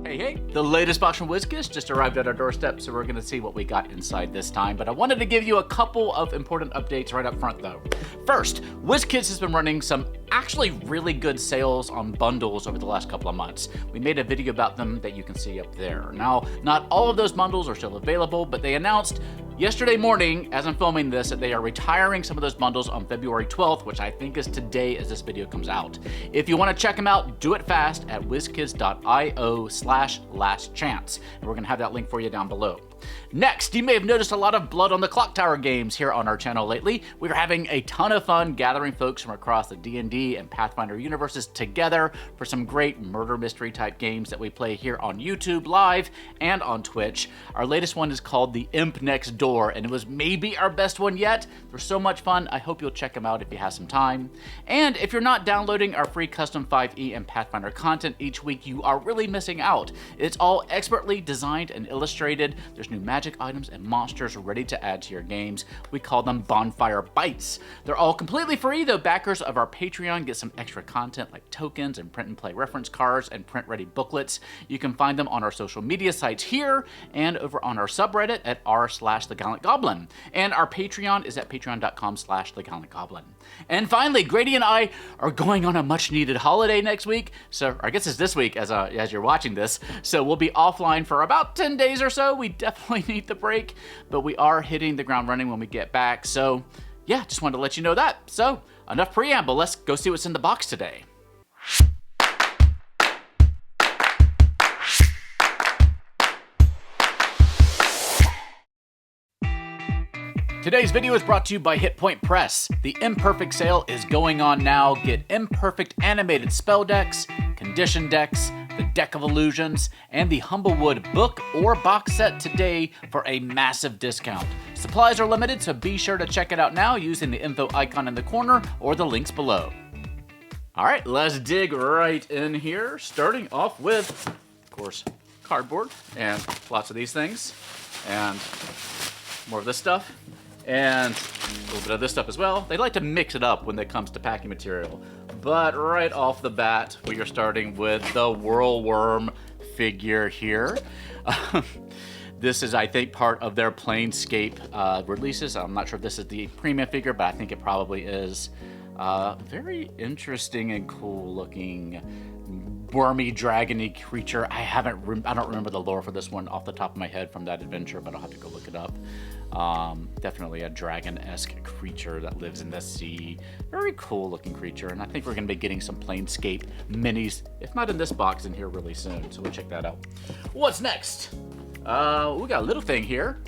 Hey, the latest box from WizKids just arrived at our doorstep, so we're going to see what we got inside this time. But I wanted to give you a couple of important updates right up front, though. First, WizKids has been running some actually really good sales on bundles over the last couple of months. We made a video about them that you can see up there. Now, not all of those bundles are still available, but they announced yesterday morning, as I'm filming this, that they are retiring some of those bundles on February 12th, which I think is today as this video comes out. If you want to check them out, do it fast at wizkids.io/lastchance. And we're going to have that link for you down below. Next, you may have noticed a lot of Blood on the Clock Tower games here on our channel lately. We're having a ton of fun gathering folks from across the D&D and Pathfinder universes together for some great murder mystery type games that we play here on YouTube live and on Twitch. Our latest one is called The Imp Next Door, and it was maybe our best one yet. They're so much fun. I hope you'll check them out if you have some time. And if you're not downloading our free custom 5e and Pathfinder content each week, you are really missing out. It's all expertly designed and illustrated. There's new magic items and monsters ready to add to your games. We call them Bonfire Bites. They're all completely free, though backers of our Patreon get some extra content like tokens and print and play reference cards and print ready booklets. You can find them on our social media sites here and over on our subreddit at r/thegallantgoblin. And our Patreon is at patreon.com/thegallantgoblin. And finally, Grady and I are going on a much needed holiday next week. So I guess it's this week as you're watching this. So we'll be offline for about 10 days or so. We definitely need the break, but we are hitting the ground running when we get back. So yeah, just wanted to let you know that. So enough preamble, let's go see what's in the box today. Today's video is brought to you by Hit Point Press. The Imperfect Sale is going on now. Get imperfect animated spell decks, condition decks, the Deck of Illusions, and the Humblewood book or box set today for a massive discount. Supplies are limited, so be sure to check it out now using the info icon in the corner or the links below. All right, let's dig right in here, starting off with, of course, cardboard and lots of these things, and more of this stuff. And a little bit of this stuff as well. They like to mix it up when it comes to packing material. But right off the bat, we are starting with the Whirlwyrm figure here. This is, I think, part of their Planescape releases. I'm not sure if this is the premium figure, but I think it probably is. Very interesting and cool looking wormy, dragony creature. I don't remember the lore for this one off the top of my head from that adventure, but I'll have to go look it up. Definitely a dragon-esque creature that lives in the sea. Very cool looking creature, and I think we're going to be getting some Planescape minis, if not in this box, in here really soon, so we'll check that out. What's next? We got a little thing here.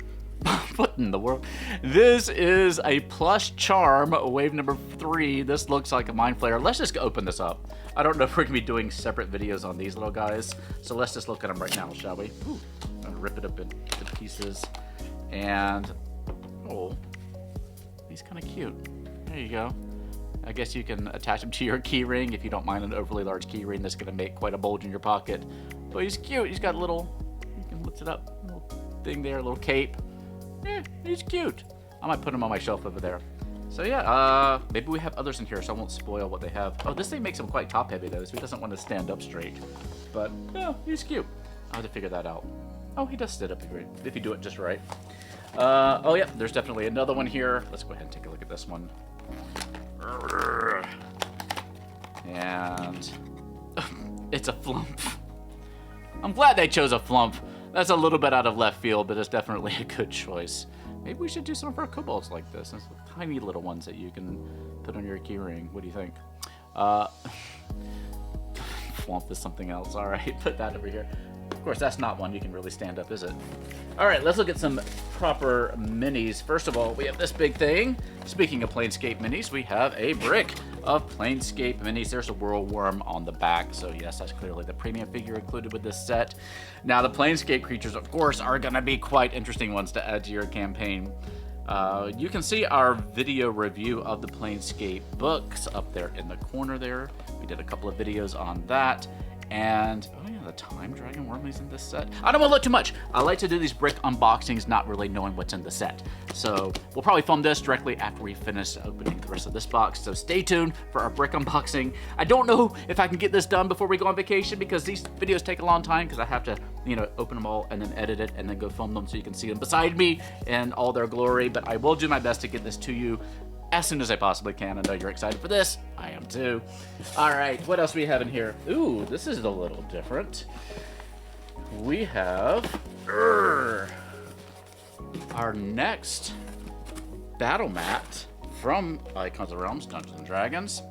What in the world? This is a Plush Charm, wave number 3. This looks like a Mind Flayer. Let's just open this up. I don't know if we're going to be doing separate videos on these little guys, so let's just look at them right now, shall we? Ooh, I'm going to rip it up into pieces. And, oh, he's kind of cute. There you go. I guess you can attach him to your key ring if you don't mind an overly large key ring that's going to make quite a bulge in your pocket. But he's cute. He's got a little, you can lift it up, a little thing there, a little cape. Yeah, he's cute. I might put him on my shelf over there. So yeah, maybe we have others in here, so I won't spoil what they have. Oh, this thing makes him quite top heavy though, so he doesn't want to stand up straight. But yeah, he's cute. I'll have to figure that out. Oh, he does sit up great if you do it just right. Oh yeah, there's definitely another one here. Let's go ahead and take a look at this one. And it's a Flumph. I'm glad they chose a Flumph. That's a little bit out of left field, but it's definitely a good choice. Maybe we should do some of our kobolds like this. There's tiny little ones that you can put on your keyring. What do you think? Flumph is something else. All right, put that over here. Of course, that's not one you can really stand up, is it? All right, let's look at some proper minis. First of all, we have this big thing. Speaking of Planescape minis, we have a brick of Planescape minis. There's a Whirlwyrm on the back, so yes, that's clearly the premium figure included with this set. Now, the Planescape creatures, of course, are going to be quite interesting ones to add to your campaign. You can see our video review of the Planescape books up there in the corner there. We did a couple of videos on that. And, oh yeah, the Time Dragon Wormley's in this set. I don't want to look too much. I like to do these brick unboxings not really knowing what's in the set. So we'll probably film this directly after we finish opening the rest of this box. So stay tuned for our brick unboxing. I don't know if I can get this done before we go on vacation because these videos take a long time because I have to, you know, open them all and then edit it and then go film them so you can see them beside me in all their glory. But I will do my best to get this to you as soon as I possibly can. I know you're excited for this. I am too. All right, what else do we have in here? Ooh, this is a little different. We have our next battle mat from Icons of Realms, Dungeons and Dragons.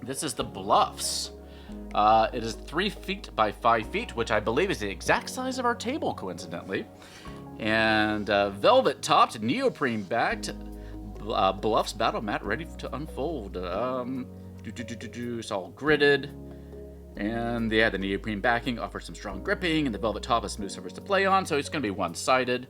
This is the Bluffs. It is 3 feet by 5 feet, which I believe is the exact size of our table, coincidentally. And velvet topped, neoprene backed, Bluffs battle mat ready to unfold. It's all gridded. And yeah, the neoprene backing offers some strong gripping, and the velvet top is smooth surface to play on, so it's going to be one-sided.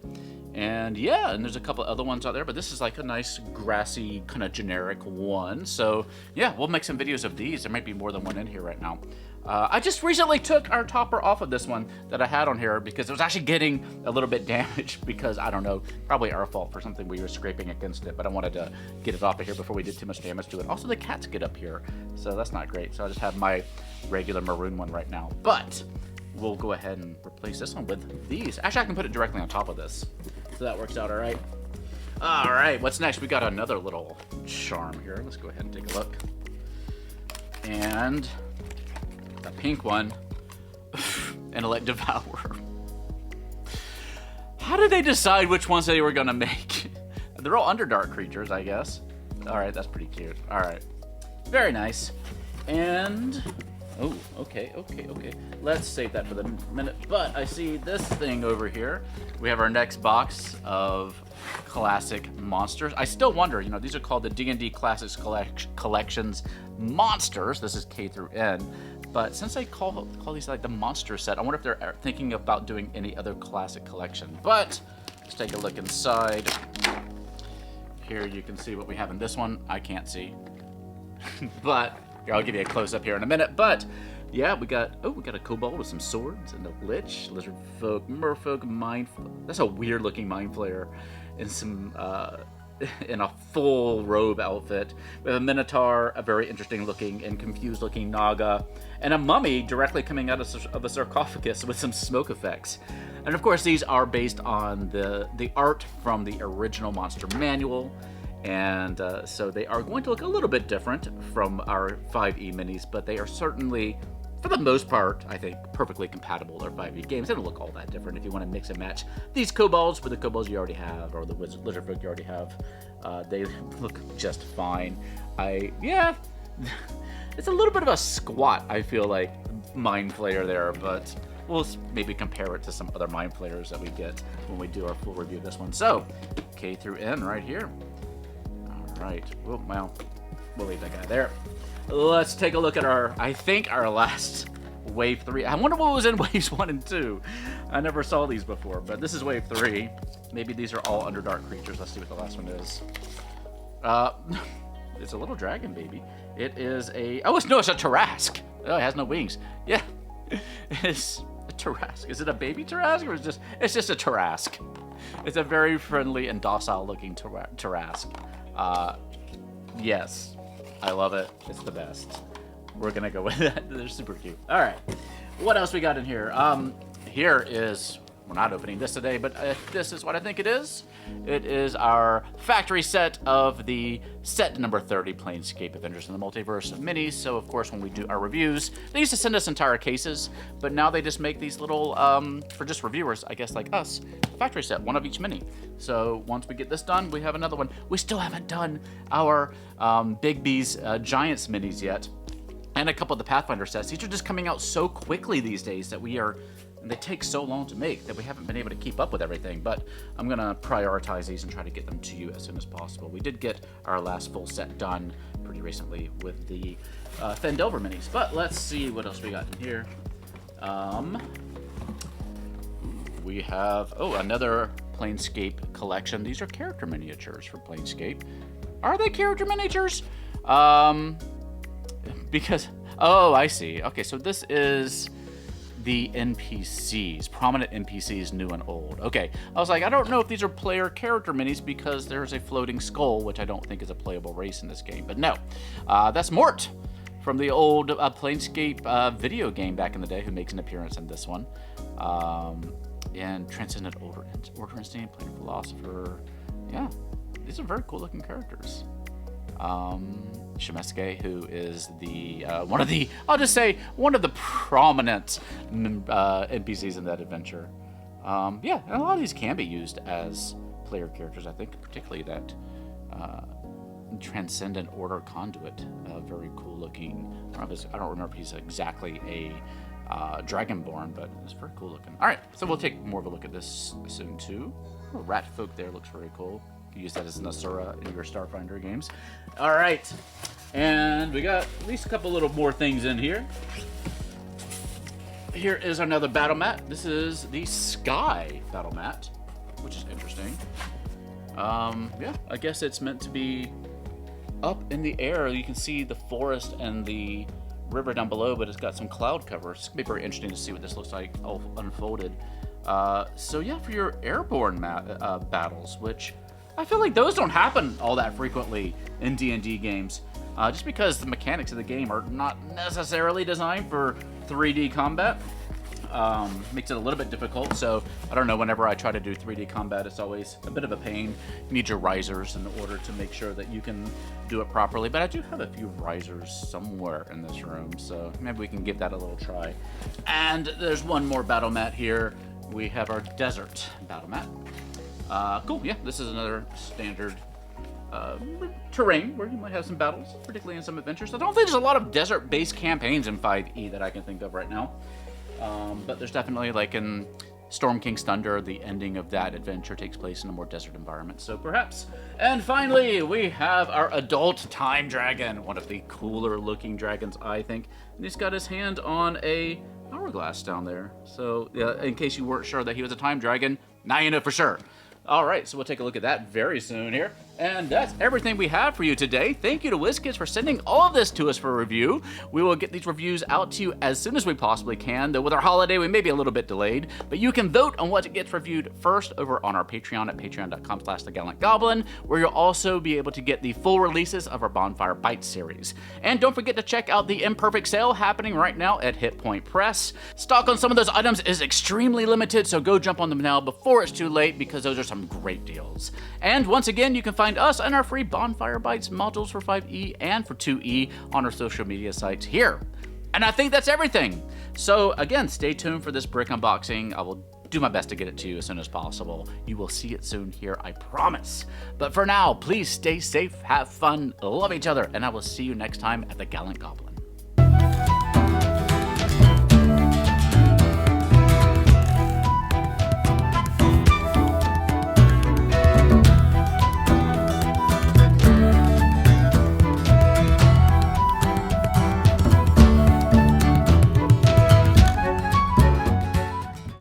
And yeah, and there's a couple other ones out there, but this is like a nice grassy kind of generic one. So yeah, we'll make some videos of these. There might be more than one in here right now. I just recently took our topper off of this one that I had on here because it was actually getting a little bit damaged because, I don't know, probably our fault for something we were scraping against it, but I wanted to get it off of here before we did too much damage to it. Also, the cats get up here, so that's not great. So I just have my regular maroon one right now, but we'll go ahead and replace this one with these. Actually, I can put it directly on top of this, so that works out all right. All right, what's next? We got another little charm here. Let's go ahead and take a look. And the pink one, Intellect Devourer. How did they decide which ones they were gonna make? They're all Underdark creatures, I guess. All right, that's pretty cute. All right, very nice. And oh, okay. Let's save that for the minute. But I see this thing over here. We have our next box of classic monsters. I still wonder, you know, these are called the D&D Classics Collections Monsters. This is K through N. But since they call these like the monster set, I wonder if they're thinking about doing any other classic collection. But let's take a look inside. Here you can see what we have in this one. I can't see. But here, I'll give you a close-up here in a minute. But yeah, we got a kobold with some swords and a lich, lizard folk, merfolk, mind. That's a weird-looking mind flayer, and some in a full robe outfit. We have a minotaur, a very interesting-looking and confused-looking naga, and a mummy directly coming out of a sarcophagus with some smoke effects. And of course, these are based on the art from the original Monster Manual. And so they are going to look a little bit different from our 5e minis, but they are certainly, for the most part, I think, perfectly compatible with our 5e games. They don't look all that different if you want to mix and match these kobolds with the kobolds you already have, or the lizard folk you already have. They look just fine. Yeah, it's a little bit of a squat, I feel like, Mind Flayer there, but we'll maybe compare it to some other Mind Flayers that we get when we do our full review of this one. So, K through N right here. Right. Well, we'll leave that guy there. Let's take a look at I think our last wave 3. I wonder what was in waves 1 and 2. I never saw these before, but this is wave 3. Maybe these are all Underdark creatures. Let's see what the last one is. It's a little dragon baby. It is it's a Tarrasque. Oh, it has no wings. Yeah. It's a Tarrasque. Is it a baby Tarrasque, or it's just a Tarrasque? It's a very friendly and docile looking Tarrasque. Yes, I love it. It's the best. We're gonna go with that. They're super cute. All right, what else we got in here? Here is, we're not opening this today, but this is what I think it is. It is our factory set of the set number 30 Planescape Adventures in the Multiverse minis. So of course, when we do our reviews, they used to send us entire cases, but now they just make these little, for just reviewers, I guess, like us, factory set, one of each mini. So once we get this done, we have another one. We still haven't done our Big B's Giants minis yet, and a couple of the Pathfinder sets. These are just coming out so quickly these days that they take so long to make that we haven't been able to keep up with everything, but I'm gonna prioritize these and try to get them to you as soon as possible. We did get our last full set done pretty recently with the Fendelver minis, but let's see what else we got in here. We have, another Planescape collection. These are character miniatures for Planescape. Are they character miniatures? Because, I see. Okay, so this is the NPCs, prominent NPCs, new and old. Okay, I was like, I don't know if these are player character minis because there's a floating skull, which I don't think is a playable race in this game. But no, that's Mort from the old Planescape video game back in the day, who makes an appearance in this one. And Transcendent Order Instinct, Planar Philosopher. Yeah, these are very cool looking characters. Shemeske, who is the one of the prominent NPCs in that adventure. Yeah, and a lot of these can be used as player characters, I think, particularly that Transcendent Order Conduit. Very cool looking. I don't remember if he's exactly a Dragonborn, but it's very cool looking. All right, so we'll take more of a look at this soon too. Oh, Rat Folk there looks very cool. You can use that as an Asura in your Starfinder games. All right, and we got at least a couple little more things in here. Here is another battle mat. This is the Sky battle mat, which is interesting. Yeah, I guess it's meant to be up in the air. You can see the forest and the river down below, but it's got some cloud cover. It's gonna be very interesting to see what this looks like all unfolded. So yeah, for your airborne battles, which I feel like those don't happen all that frequently in D&D games, just because the mechanics of the game are not necessarily designed for 3D combat. Makes it a little bit difficult, so I don't know, whenever I try to do 3D combat, it's always a bit of a pain. You need your risers in order to make sure that you can do it properly, but I do have a few risers somewhere in this room, so maybe we can give that a little try. And there's one more battle mat here. We have our desert battle mat. Cool, yeah, this is another standard terrain where you might have some battles, particularly in some adventures. I don't think there's a lot of desert-based campaigns in 5e that I can think of right now. But there's definitely, like in Storm King's Thunder, the ending of that adventure takes place in a more desert environment, so perhaps. And finally, we have our adult time dragon, one of the cooler looking dragons, I think. And he's got his hand on a hourglass down there. So yeah, in case you weren't sure that he was a time dragon, now you know for sure. All right, so we'll take a look at that very soon here. And that's everything we have for you today. Thank you to WizKids for sending all of this to us for review. We will get these reviews out to you as soon as we possibly can, though with our holiday, we may be a little bit delayed. But you can vote on what gets reviewed first over on our Patreon at patreon.com/thegallantgoblin, where you'll also be able to get the full releases of our Bonfire Bites series. And don't forget to check out the Imperfect Sale happening right now at Hit Point Press. Stock on some of those items is extremely limited, so go jump on them now before it's too late, because those are some great deals. And once again, you can find us and our free Bonfire Bites modules for 5e and for 2e on our social media sites here. And I think that's everything. So again, stay tuned for this brick unboxing. I will do my best to get it to you as soon as possible. You will see it soon here, I promise. But for now, please stay safe, have fun, love each other, and I will see you next time at the Gallant Goblin.